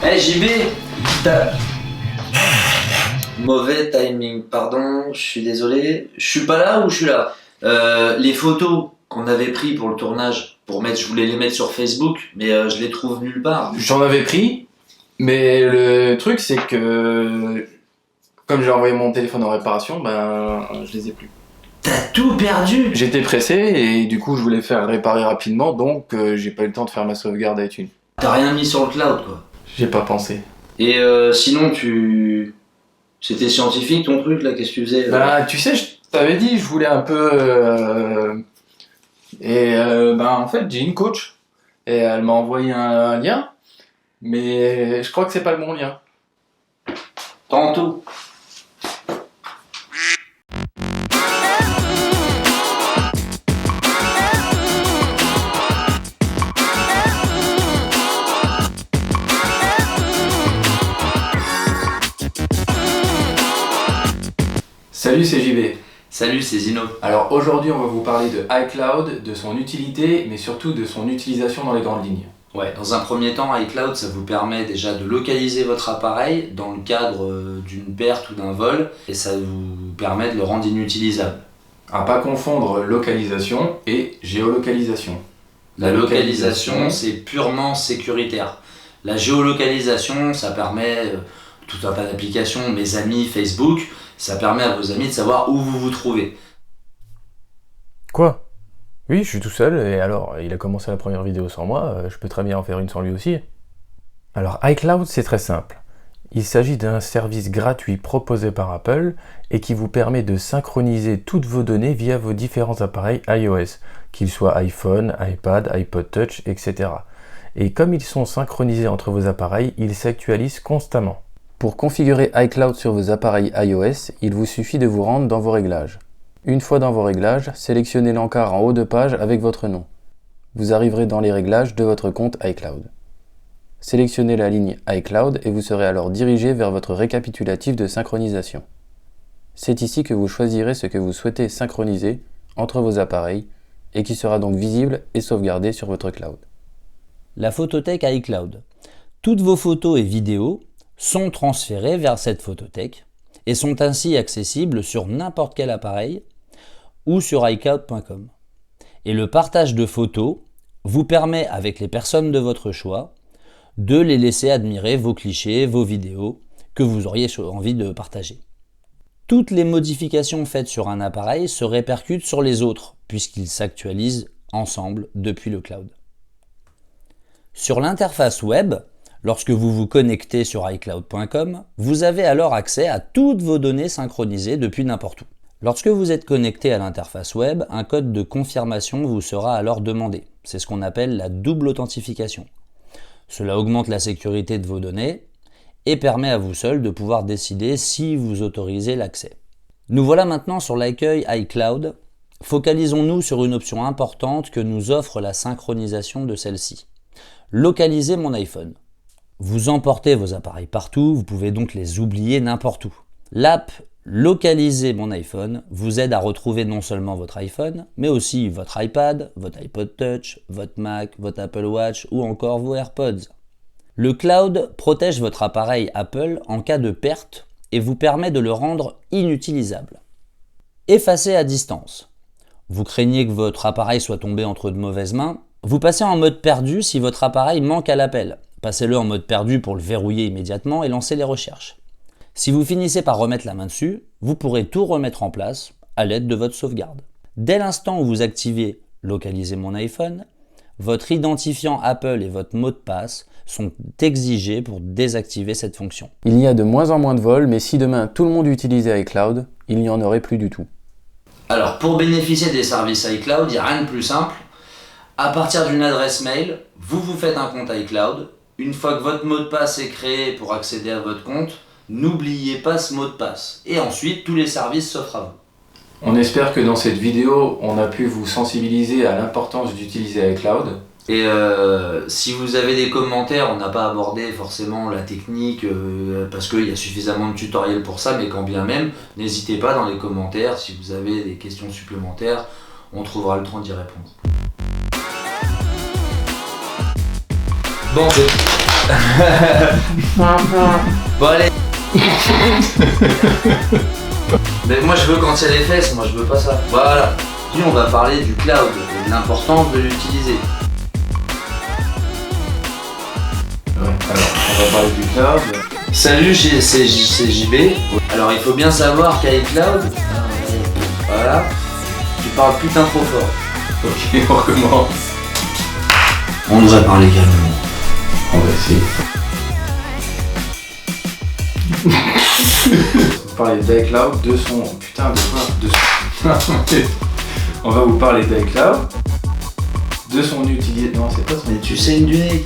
Eh JB, t'as... Mauvais timing, pardon, je suis désolé. Je suis pas là ou je suis là? Les photos qu'on avait pris pour le tournage, je voulais les mettre sur Facebook, mais je les trouve nulle part. J'en avais pris, mais le truc c'est que comme j'ai envoyé mon téléphone en réparation, je les ai plus. T'as tout perdu? J'étais pressé et du coup je voulais faire réparer rapidement, donc j'ai pas eu le temps de faire ma sauvegarde iTunes. T'as rien mis sur le cloud quoi. J'ai pas pensé. Et sinon c'était scientifique ton truc là, qu'est-ce que tu faisais Tu sais, je t'avais dit, je voulais un peu... en fait, j'ai une coach et elle m'a envoyé un lien, mais je crois que c'est pas le bon lien. Tantôt. Salut, c'est JB. Salut, c'est Zino. Alors aujourd'hui, on va vous parler de iCloud, de son utilité, mais surtout de son utilisation dans les grandes lignes. Ouais, dans un premier temps, iCloud, ça vous permet déjà de localiser votre appareil dans le cadre d'une perte ou d'un vol, et ça vous permet de le rendre inutilisable. À pas confondre localisation et géolocalisation. La localisation, c'est purement sécuritaire. La géolocalisation, ça permet, tout un tas d'applications, mes amis, Facebook, ça permet à vos amis de savoir où vous vous trouvez. Quoi? Oui, je suis tout seul, et alors, il a commencé la première vidéo sans moi, je peux très bien en faire une sans lui aussi. Alors, iCloud, c'est très simple. Il s'agit d'un service gratuit proposé par Apple et qui vous permet de synchroniser toutes vos données via vos différents appareils iOS, qu'ils soient iPhone, iPad, iPod Touch, etc. Et comme ils sont synchronisés entre vos appareils, ils s'actualisent constamment. Pour configurer iCloud sur vos appareils iOS, il vous suffit de vous rendre dans vos réglages. Une fois dans vos réglages, sélectionnez l'encart en haut de page avec votre nom. Vous arriverez dans les réglages de votre compte iCloud. Sélectionnez la ligne iCloud et vous serez alors dirigé vers votre récapitulatif de synchronisation. C'est ici que vous choisirez ce que vous souhaitez synchroniser entre vos appareils et qui sera donc visible et sauvegardé sur votre cloud. La photothèque iCloud. Toutes vos photos et vidéos sont transférées vers cette photothèque et sont ainsi accessibles sur n'importe quel appareil ou sur iCloud.com. Et le partage de photos vous permet, avec les personnes de votre choix, de les laisser admirer vos clichés, vos vidéos que vous auriez envie de partager. Toutes les modifications faites sur un appareil se répercutent sur les autres, puisqu'ils s'actualisent ensemble depuis le cloud. Sur l'interface web, lorsque vous vous connectez sur iCloud.com, vous avez alors accès à toutes vos données synchronisées depuis n'importe où. Lorsque vous êtes connecté à l'interface web, un code de confirmation vous sera alors demandé. C'est ce qu'on appelle la double authentification. Cela augmente la sécurité de vos données et permet à vous seul de pouvoir décider si vous autorisez l'accès. Nous voilà maintenant sur l'accueil iCloud. Focalisons-nous sur une option importante que nous offre la synchronisation de celle-ci. Localiser mon iPhone. Vous emportez vos appareils partout, vous pouvez donc les oublier n'importe où. L'app Localiser mon iPhone vous aide à retrouver non seulement votre iPhone, mais aussi votre iPad, votre iPod Touch, votre Mac, votre Apple Watch ou encore vos AirPods. Le cloud protège votre appareil Apple en cas de perte et vous permet de le rendre inutilisable. Effacer à distance. Vous craignez que votre appareil soit tombé entre de mauvaises mains. Vous passez en mode perdu si votre appareil manque à l'appel. Passez-le en mode perdu pour le verrouiller immédiatement et lancer les recherches. Si vous finissez par remettre la main dessus, vous pourrez tout remettre en place à l'aide de votre sauvegarde. Dès l'instant où vous activez « Localiser mon iPhone », votre identifiant Apple et votre mot de passe sont exigés pour désactiver cette fonction. Il y a de moins en moins de vols, mais si demain tout le monde utilisait iCloud, il n'y en aurait plus du tout. Alors, pour bénéficier des services iCloud, il n'y a rien de plus simple. À partir d'une adresse mail, vous vous faites un compte iCloud. Une fois que votre mot de passe est créé pour accéder à votre compte, n'oubliez pas ce mot de passe. Et ensuite, tous les services s'offrent à vous. On espère que dans cette vidéo, on a pu vous sensibiliser à l'importance d'utiliser iCloud. Et si vous avez des commentaires, on n'a pas abordé forcément la technique parce qu'il y a suffisamment de tutoriels pour ça, mais quand bien même, n'hésitez pas dans les commentaires, si vous avez des questions supplémentaires, on trouvera le temps d'y répondre. Bon, Bon allez. Mais moi je veux quand il y a les fesses, moi je veux pas ça. Voilà. Puis on va parler du cloud et de l'importance de l'utiliser. Ouais, alors, on va parler du cloud. Salut, c'est JB. Alors il faut bien savoir qu'iCloud, voilà, tu parles putain trop fort. Ok, on recommence. On devrait parler calmement. On va essayer. On va parler d'iCloud, de son... Putain, de quoi? De son... On va vous parler d'iCloud, de son utilisation... Non, c'est pas son... Mais tu sais une durée,